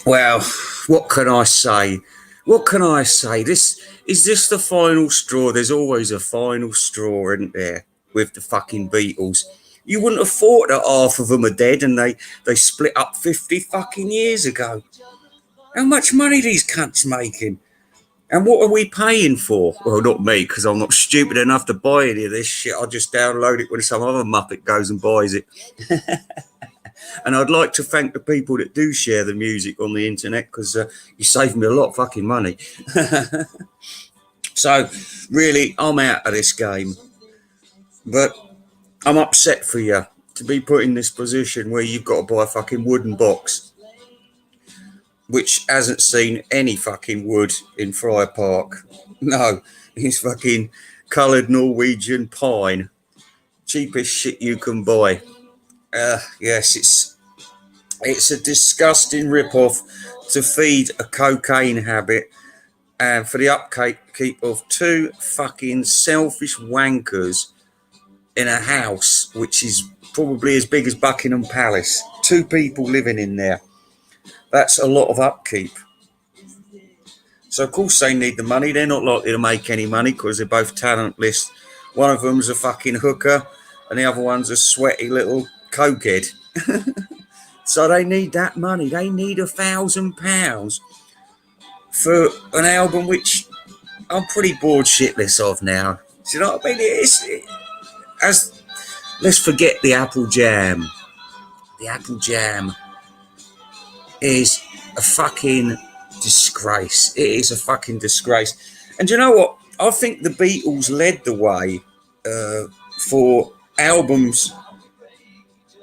Well, what can I say? What can I say? Is this the final straw? There's always a final straw, isn't there? With the fucking Beatles. You wouldn't have thought that half of them are dead and they split up 50 fucking years ago. How much money these cunts making? And what are we paying for? Well, not me, because I'm not stupid enough to buy any of this shit. I'll just download it when some other muppet goes and buys it. And I'd like to thank the people that do share the music on the internet, because you save me a lot of fucking money. So, really, I'm out of this game. But I'm upset for you to be put in this position where you've got to buy a fucking wooden box, which hasn't seen any fucking wood in Friar Park. No, it's fucking coloured Norwegian pine. Cheapest shit you can buy. Yes, it's a disgusting rip-off to feed a cocaine habit and for the upkeep of two fucking selfish wankers in a house which is probably as big as Buckingham Palace. Two people living in there. That's a lot of upkeep. So, of course, they need the money. They're not likely to make any money because they're both talentless. One of them's a fucking hooker and the other one's a sweaty little cokehead. So they need that money. They need £1,000 for an album which I'm pretty bored shitless of now. Do you know what I mean? Let's forget the Apple Jam. The Apple Jam is a fucking disgrace. It is a fucking disgrace. And do you know what? I think the Beatles led the way for albums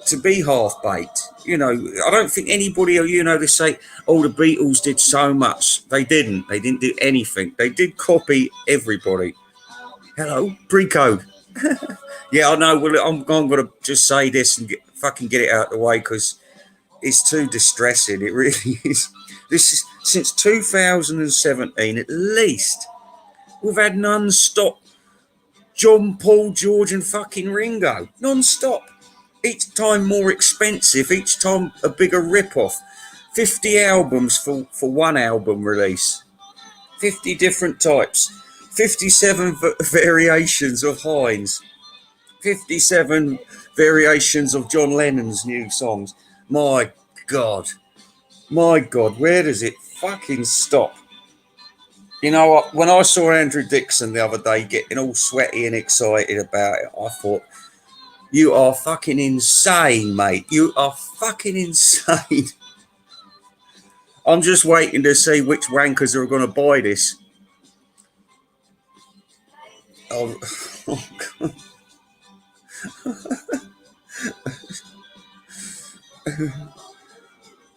to be half-baked. You know, I don't think anybody, they say, oh, the Beatles did so much. They didn't. They didn't do anything. They did copy everybody. Hello, pre-code. Yeah, I know. Well, I'm going to just say this and get it out of the way because it's too distressing. It really is. This is since 2017 at least. We've had non-stop John, Paul, George and fucking Ringo. Non-stop. Each time more expensive. Each time a bigger rip-off. 50 albums for one album release. 50 different types. 57 variations of Hines. 57 variations of John Lennon's new songs. My God, where does it fucking stop? You know what? When I saw Andrew Dixon the other day getting all sweaty and excited about it, I thought, you are fucking insane, mate. You are fucking insane. I'm just waiting to see which wankers are going to buy this. Oh God.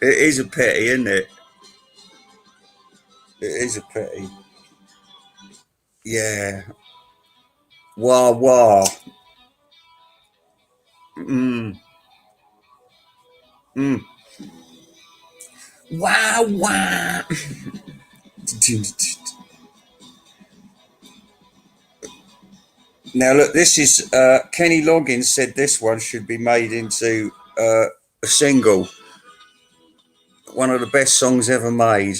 It is a pity, isn't it? It is a pity. Yeah. Wah wah. Wah wah. Now look, this is Kenny Loggins said this one should be made into a single. One of the best songs ever made.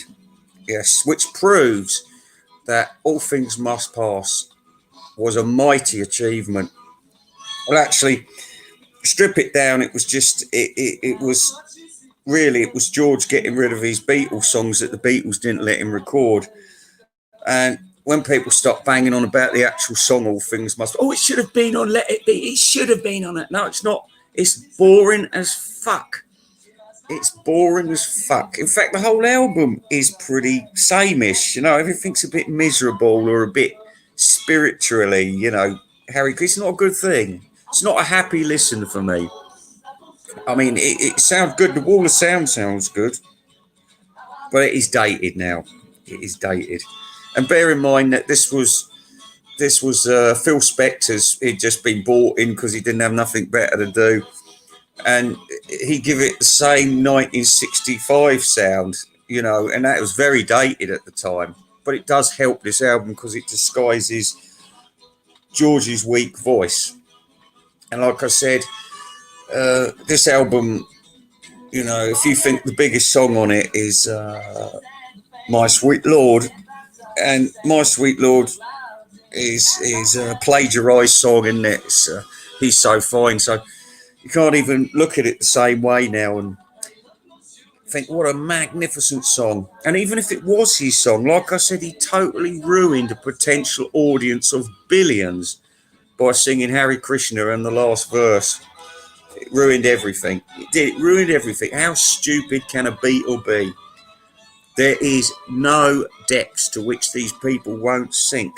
Yes, which proves that All Things Must Pass was a mighty achievement. Well, actually, strip it down, it was just, it was George getting rid of his Beatles songs that the Beatles didn't let him record. And when people stop banging on about the actual song, All Things Must, it should have been on Let It Be, it should have been on it. No, it's not. It's boring as fuck. It's boring as fuck. In fact, the whole album is pretty same-ish. You know, everything's a bit miserable or a bit spiritually, Harry, it's not a good thing. It's not a happy listen for me. I mean, it sounds good. The wall of sound sounds good. But it is dated now. It is dated. And bear in mind that this was Phil Spector's. He'd just been bought in because he didn't have nothing better to do. And he give it the same 1965 sound, and that was very dated at the time. But it does help this album because it disguises George's weak voice. And like I said, this album You know, if you think the biggest song on it is My Sweet Lord, and My Sweet Lord is a plagiarised song, isn't it? He's so fine, so you can't even look at it the same way now and think what a magnificent song. And even if it was his song, like I said, he totally ruined a potential audience of billions by singing Hare Krishna and the last verse. It ruined everything. It ruined everything. How stupid can a Beatle be? There is no depths to which these people won't sink.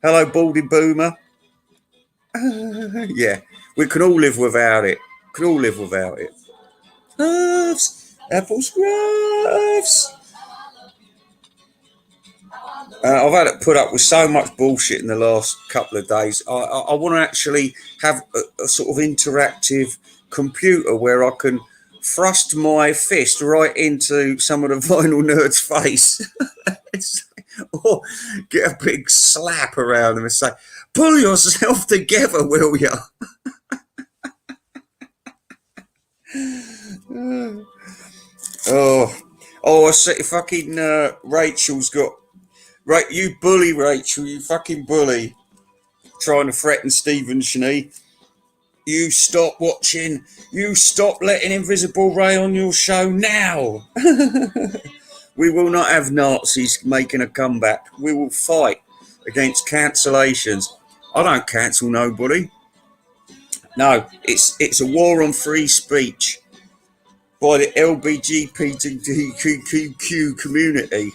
Hello, Baldy Boomer. Yeah, we can all live without it. Can all live without it. Loves, apples, groves. I've had to put up with so much bullshit in the last couple of days. I want to actually have a sort of interactive computer where I can thrust my fist right into some of the vinyl nerd's face. Or get a big slap around them and say, pull yourself together, will you? I see fucking Rachel's got... Right, you bully, Rachel, you fucking bully. Trying to threaten Stephen Schnee. You stop watching. You stop letting Invisible Ray on your show now. We will not have Nazis making a comeback. We will fight against cancellations. I don't cancel nobody. No, it's a war on free speech by the LGBTQ community.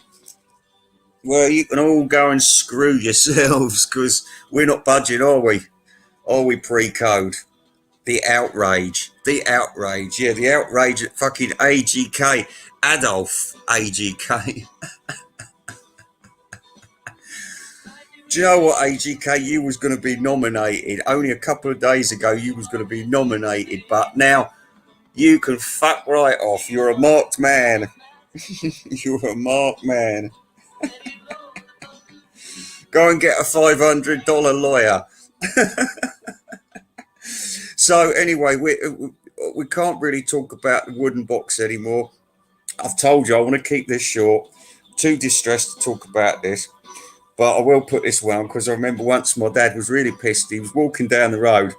Well, you can all go and screw yourselves because we're not budging, are we? Are we pre-code? The outrage. Yeah, the outrage at fucking AGK. Adolf AGK. Do you know what, AGK? You was going to be nominated. Only a couple of days ago, you was going to be nominated. But now, you can fuck right off. You're a marked man. You're a marked man. Go and get a $500 lawyer. So anyway, we can't really talk about the wooden box anymore. I've told you I want to keep this short. Too distressed to talk about this, but I will put this one because I remember once my dad was really pissed. He was walking down the road,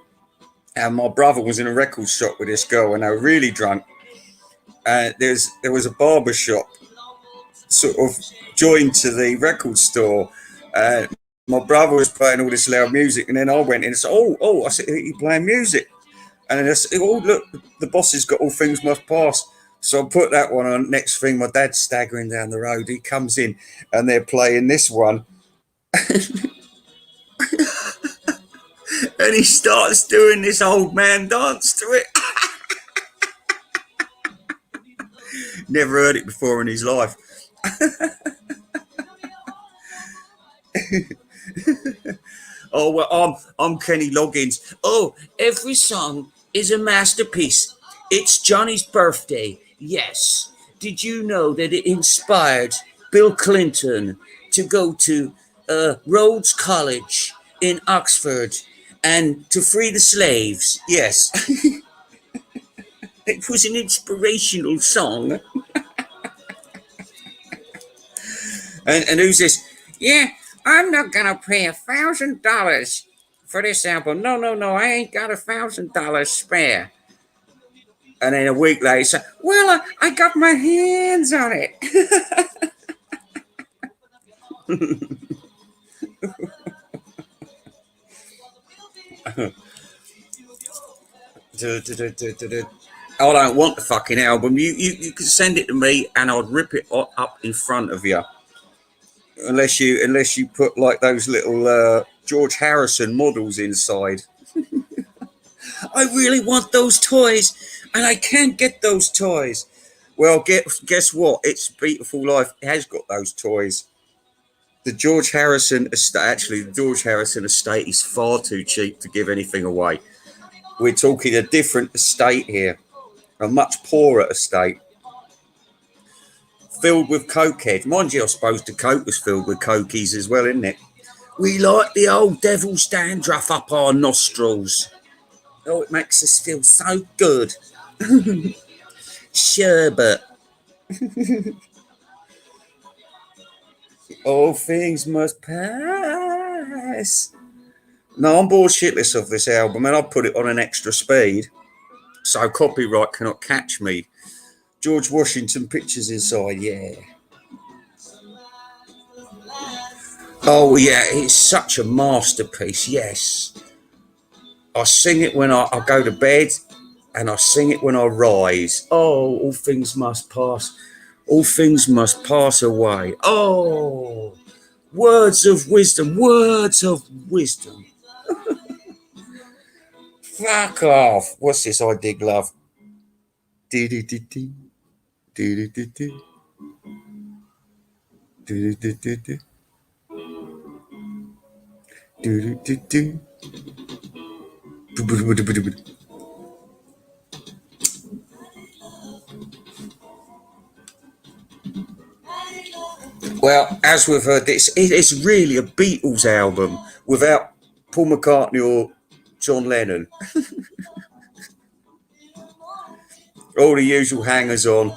and my brother was in a record shop with this girl, and they were really drunk. And there was a barber shop sort of joined to the record store. My brother was playing all this loud music, and then I went in and said, I said, are you playing music? And then I said, oh, look, the boss has got All Things Must Pass. So I put that one on. Next thing, my dad's staggering down the road. He comes in, and they're playing this one. And he starts doing this old man dance to it. Never heard it before in his life. Oh, well, I'm Kenny Loggins. Oh, every song is a masterpiece. It's Johnny's birthday. Yes. Did you know that it inspired Bill Clinton to go to Rhodes College in Oxford and to free the slaves? Yes. It was an inspirational song. And who's this? Yeah, I'm not gonna pay $1,000 for this album. No, I ain't got $1,000 spare. And then a week later, say, well, I got my hands on it. I don't want the fucking album. You can send it to me, and I'd rip it up in front of you. Unless you put like those little George Harrison models inside. I really want those toys, and I can't get those toys. Well, guess what? It's Beautiful Life has got those toys. The George Harrison estate is far too cheap to give anything away. We're talking a different estate here, a much poorer estate. Filled with cokehead. Mind you, I suppose the coke was filled with cokies as well, isn't it? We like the old devil's dandruff up our nostrils. Oh, it makes us feel so good. sherbet. All things must pass. No, I'm bored shitless of this album, and I put it on an extra speed, so copyright cannot catch me. George Washington pictures inside, yeah. Oh yeah, it's such a masterpiece. Yes, I sing it when I go to bed, and I sing it when I rise. Oh, all things must pass. All things must pass away. Oh, words of wisdom. Words of wisdom. Fuck off. What's this? I dig love. Do do do do do do do do do do do. Do, do, do, do. Well, as we've heard, it's really a Beatles album without Paul McCartney or John Lennon. All the usual hangers on.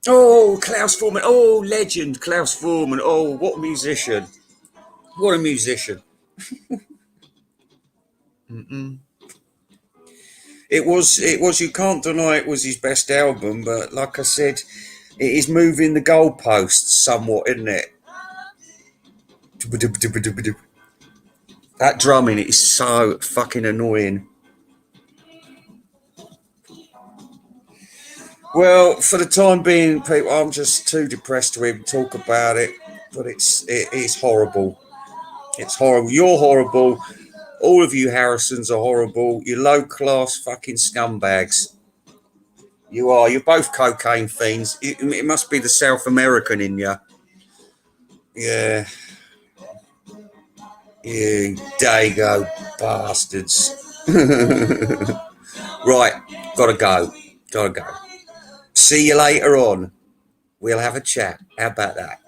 Oh, Klaus Foreman. Oh, legend, Klaus Foreman. Oh, what a musician. What a musician. Mm-mm. It was, you can't deny it was his best album, but like I said, it is moving the goalposts somewhat, isn't it? That drumming is so fucking annoying. Well, for the time being, people, I'm just too depressed to even talk about it. But it is horrible. It's horrible. You're horrible. All of you Harrisons are horrible. You low-class fucking scumbags. You are. You're both cocaine fiends. It must be the South American in you. Yeah. You dago bastards. Right. Gotta go. Gotta go. See you later on. We'll have a chat. How about that?